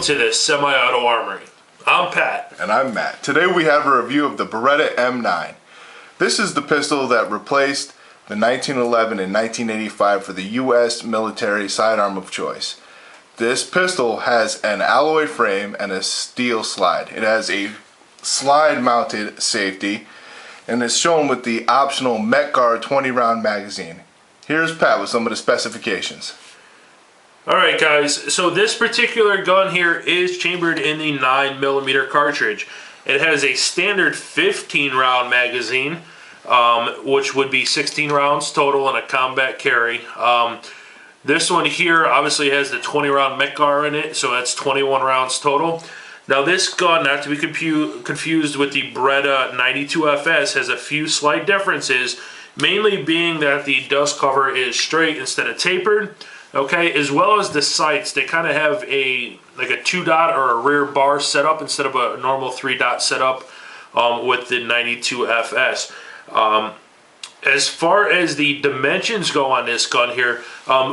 to the Semi-Auto Armory. I'm Pat. And I'm Matt. Today we have a review of the Beretta M9. This is the pistol that replaced the 1911 and 1985 for the U.S. military sidearm of choice. This pistol has an alloy frame and a steel slide. It has a slide-mounted safety and is shown with the optional MetGuard 20-round magazine. Here's Pat with some of the specifications. Alright guys, so this particular gun here is chambered in the 9mm cartridge. It has a standard 15-round magazine, which would be 16 rounds total in a combat carry. This one here obviously has the 20-round MetGuard in it, so that's 21 rounds total. Now this gun, not to be confused with the Beretta 92FS, has a few slight differences, mainly being that the dust cover is straight instead of tapered. Okay, as well as the sights, they kind of have a 2-dot or a rear bar setup instead of a normal 3-dot setup with the 92FS. As far as the dimensions go on this gun here,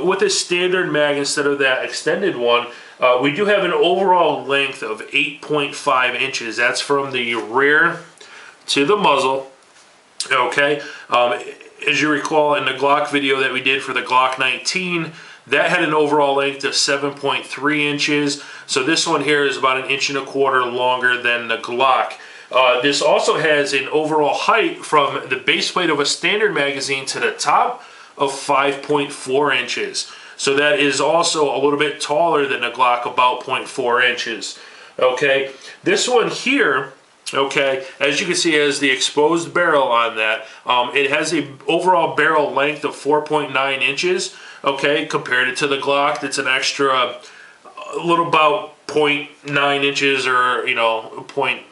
with a standard mag instead of that extended one, we do have an overall length of 8.5 inches. That's from the rear to the muzzle. Okay, as you recall in the Glock video that we did for the Glock 19, that had an overall length of 7.3 inches. So this one here is about 1.25 inches longer than the Glock. This also has an overall height from the base plate of a standard magazine to the top of 5.4 inches. So that is also a little bit taller than the Glock, about 0.4 inches. Okay, this one here, okay, as you can see, has the exposed barrel on that. It has a overall barrel length of 4.9 inches. Okay, compared it to the Glock, that's an extra, a little about 0.9 inches, or point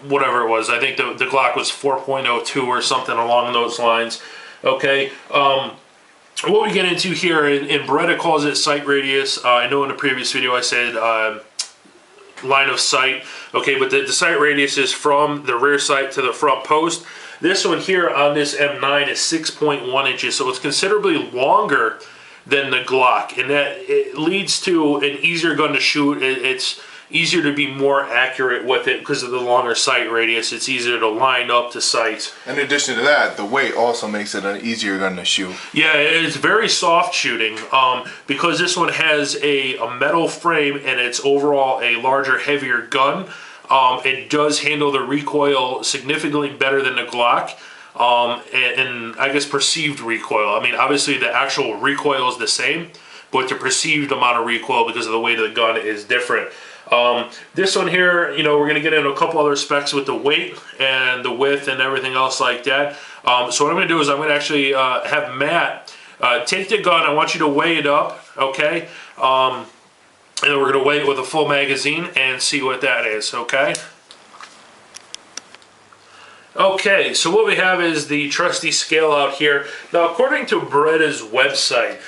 whatever it was. I think the Glock was 4.02 or something along those lines. Okay, what we get into here, in Beretta calls it sight radius. I know in the previous video I said line of sight. Okay, but the sight radius is from the rear sight to the front post. This one here on this M9 is 6.1 inches, so it's considerably longer than the Glock, and that it leads to an easier gun to shoot. It's easier to be more accurate with it because of the longer sight radius. It's easier to line up to sights. In addition to that, the weight also makes it an easier gun to shoot. Yeah, it's very soft shooting because this one has a metal frame and it's overall a larger, heavier gun. It does handle the recoil significantly better than the Glock. And I guess perceived recoil. I mean, obviously the actual recoil is the same, but the perceived amount of recoil because of the weight of the gun is different. This one here, we're going to get into a couple other specs with the weight and the width and everything else like that. So what I'm going to do is I'm going to actually have Matt take the gun. I want you to weigh it up, okay? And then we're going to weigh it with a full magazine and see what that is, okay? Okay, so what we have is the trusty scale out here. Now, according to Beretta's website,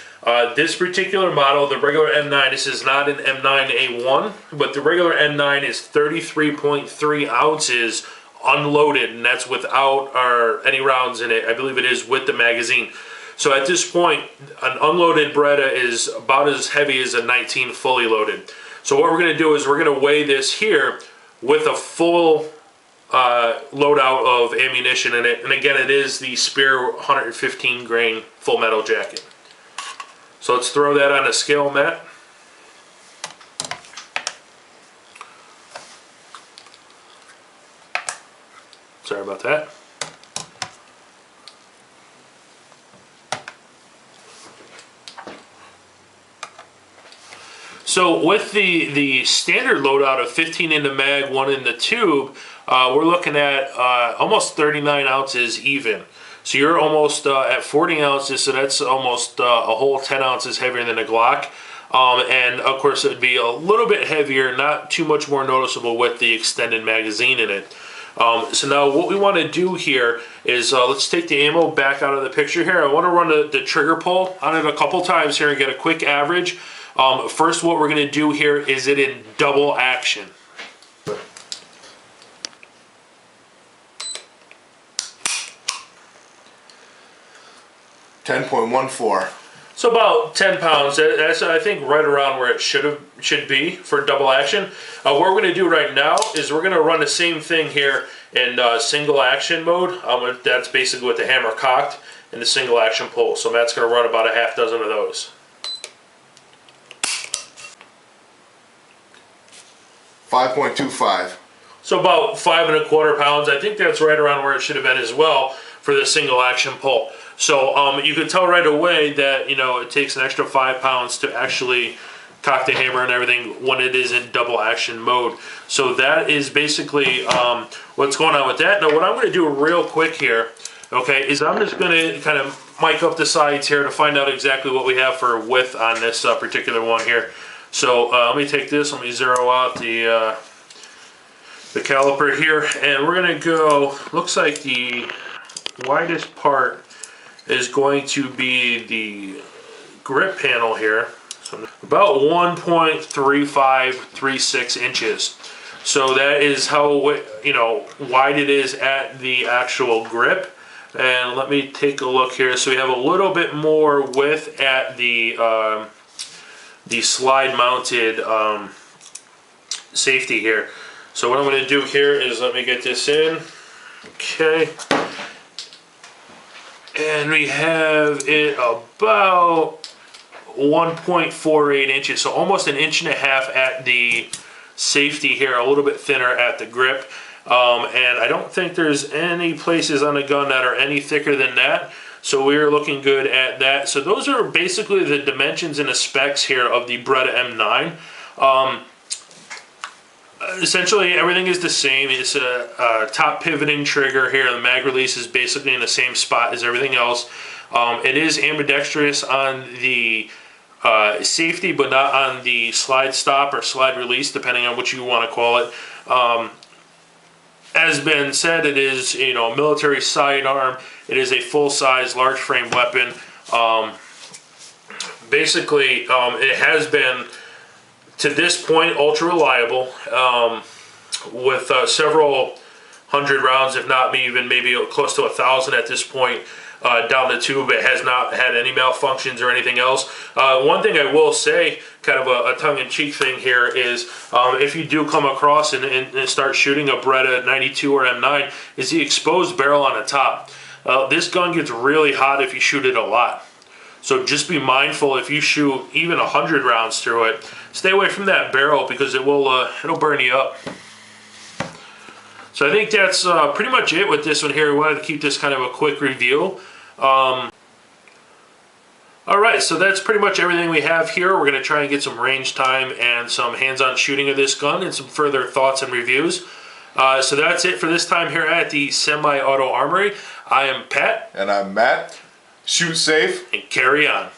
this particular model, the regular M9, this is not an M9A1, but the regular M9 is 33.3 ounces unloaded, and that's without any rounds in it. I believe it is with the magazine. So at this point, an unloaded Beretta is about as heavy as a 19 fully loaded. So what we're going to do is we're going to weigh this here with a full loadout of ammunition in it, and again it is the Spear 115 grain full metal jacket. So let's throw that on a scale, Matt. Sorry about that. So with the standard loadout of 15 in the mag, 1 in the tube, we're looking at almost 39 ounces even. So you're almost at 40 ounces, so that's almost a whole 10 ounces heavier than a Glock. And of course it would be a little bit heavier, not too much more noticeable with the extended magazine in it. So now what we want to do here is let's take the ammo back out of the picture here. I want to run the trigger pull on it a couple times here and get a quick average. First, what we're going to do here is it in double action. 10.14. So about 10 pounds. That's, I think, right around where it should be for double action. What we're going to do right now is we're going to run the same thing here in single action mode. That's basically with the hammer cocked and the single action pull. So Matt's going to run about a half dozen of those. 5.25. So about 5 1/4 pounds. I think that's right around where it should have been as well for the single action pull. So you can tell right away that, you know, it takes an extra 5 pounds to actually cock the hammer and everything when it is in double action mode. So that is basically what's going on with that. Now what I'm going to do real quick here, okay, is I'm just going to kind of mic up the sides here to find out exactly what we have for width on this particular one here. So let me take this, let me zero out the caliper here, and we're going to go, looks like the widest part is going to be the grip panel here. So about 1.3536 inches. So that is how, you know, wide it is at the actual grip. And let me take a look here. So we have a little bit more width at the slide mounted safety here. So what I'm going to do here is let me get this in. Okay. And we have it about 1.48 inches, so almost 1.5 inches at the safety here, a little bit thinner at the grip. And I don't think there's any places on the gun that are any thicker than that. So we're looking good at that. So those are basically the dimensions and the specs here of the Beretta M9. Essentially everything is the same. It's a top pivoting trigger here. The mag release is basically in the same spot as everything else. It is ambidextrous on the safety, but not on the slide stop or slide release, depending on what you want to call it. As been said, it is, you know, a military sidearm. It is a full-size, large frame weapon. Basically, it has been, to this point, ultra reliable, with several hundred rounds, if not even maybe close to 1,000 at this point, down the tube. It has not had any malfunctions or anything else. One thing I will say, kind of a tongue-in-cheek thing here, is if you do come across and start shooting a Beretta 92 or M9, is the exposed barrel on the top. This gun gets really hot if you shoot it a lot. So just be mindful if you shoot even 100 rounds through it. Stay away from that barrel because it will it'll burn you up. So I think that's pretty much it with this one here. We wanted to keep this kind of a quick review. Alright, so that's pretty much everything we have here. We're going to try and get some range time and some hands-on shooting of this gun and some further thoughts and reviews. So that's it for this time here at the Semi-Auto Armory. I am Pat. And I'm Matt. Shoot safe. And carry on.